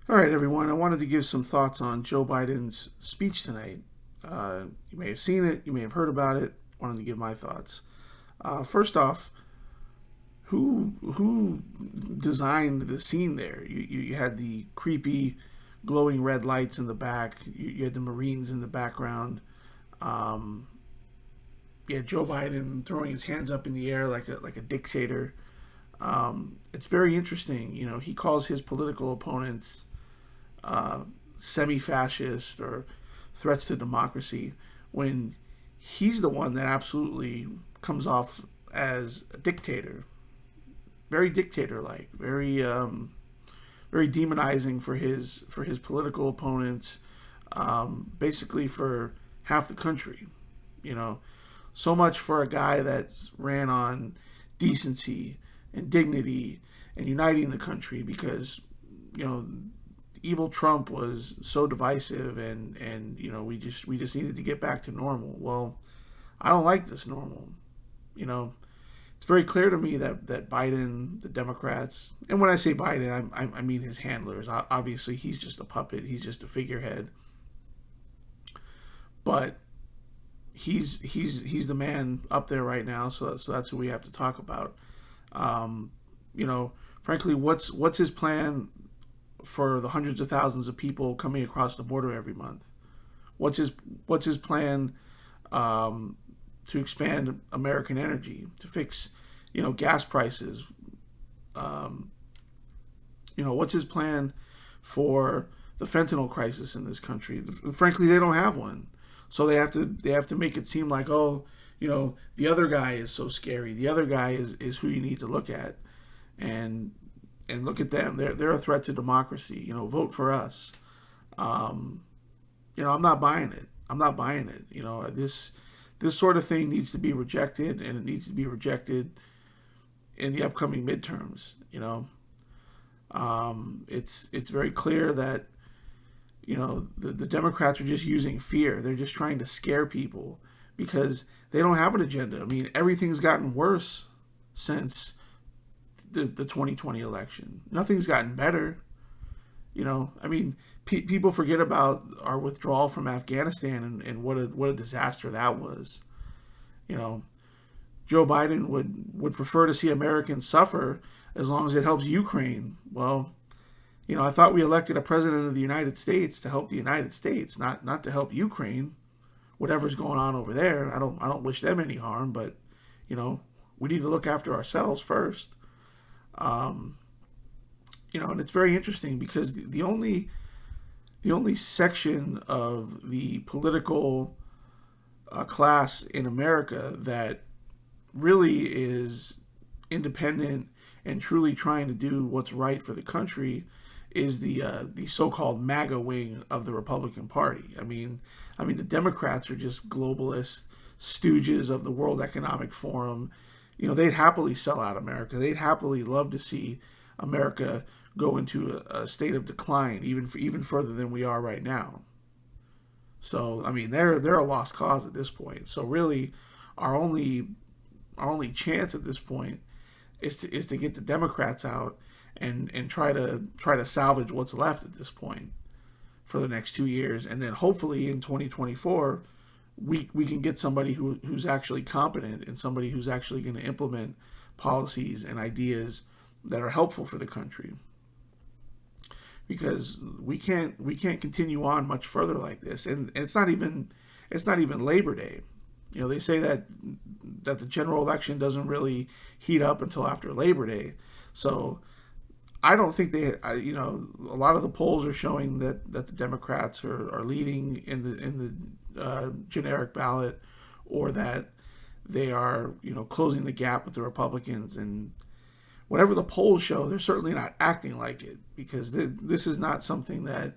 All right, everyone. I wanted to give some thoughts on Joe Biden's speech tonight. You may have seen it, you may have heard about it. Wanted to give my thoughts. First off, who designed the scene there? You had the creepy, glowing red lights in the back. You had the Marines in the background. Um, you had Joe Biden throwing his hands up in the air like a dictator. It's very interesting. You know, he calls his political opponents uh, semi-fascist or threats to democracy when he's the one that absolutely comes off as a dictator, very dictator-like, very demonizing for his political opponents, basically for half the country. You know, so much for a guy that ran on decency and dignity and uniting the country because you know evil Trump was so divisive and we just needed to get back to normal. Well, I don't like this normal. You know, it's very clear to me that Biden, the Democrats, and when I say Biden, I mean his handlers. Obviously, he's just a puppet. He's just a figurehead. But he's the man up there right now. So that's who we have to talk about. Um, you know, frankly, what's his plan for the hundreds of thousands of people coming across the border every month? What's his what's his plan um, to expand American energy, to fix gas prices? Um, what's his plan for the fentanyl crisis in this country? Frankly, they don't have one, so they have to make it seem like, oh, the other guy is so scary. The other guy is who you need to look at, and look at them. They're a threat to democracy. Vote for us. Um, I'm not buying it. I'm not buying it. This sort of thing needs to be rejected, and it needs to be rejected in the upcoming midterms. It's very clear that the Democrats are just using fear. They're just trying to scare people because they don't have an agenda. I mean, everything's gotten worse since the 2020 election. Nothing's gotten better. I mean, people forget about our withdrawal from Afghanistan and what a disaster that was. You know, Joe Biden would prefer to see Americans suffer as long as it helps Ukraine. Well, I thought we elected a president of the United States to help the United States, not to help Ukraine. Whatever's going on over there, I don't wish them any harm, but you know, we need to look after ourselves first. Um, and it's very interesting because the only section of the political class in America that really is independent and truly trying to do what's right for the country is the so-called MAGA wing of the Republican Party. I mean the Democrats are just globalist stooges of the World Economic Forum. They'd happily sell out America. They'd happily love to see America go into a state of decline, even further than we are right now. So I mean, they're a lost cause at this point. So really, our only our only chance at this point is to get the Democrats out and try to salvage what's left at this point for the next 2 years, and then hopefully in 2024 we can get somebody who's actually competent and somebody who's actually going to implement policies and ideas that are helpful for the country, because we can't continue on much further like this. And it's not even Labor Day. They say that the general election doesn't really heat up until after Labor Day. So I don't think a lot of the polls are showing that the Democrats are leading in the generic ballot, or that they are closing the gap with the Republicans. And whatever the polls show, they're certainly not acting like it, because this is not something that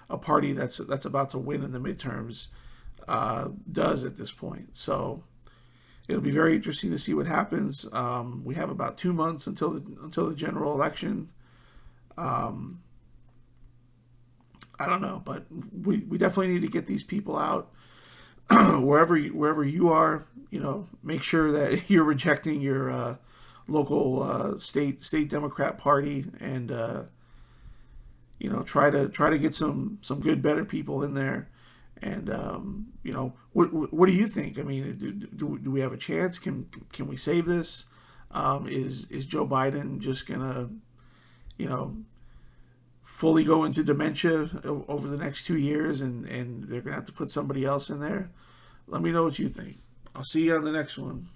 a party that's about to win in the midterms does at this point. So it'll be very interesting to see what happens. We have about 2 months until the general election. Um, I don't know, but we definitely need to get these people out wherever you are. Make sure that you're rejecting your local state Democrat party, and try to get some good, better people in there. And what do you think? I mean, do we have a chance? Can we save this? Is Joe Biden just gonna you know fully go into dementia over the next 2 years, and they're gonna have to put somebody else in there? Let me know what you think. I'll see you on the next one.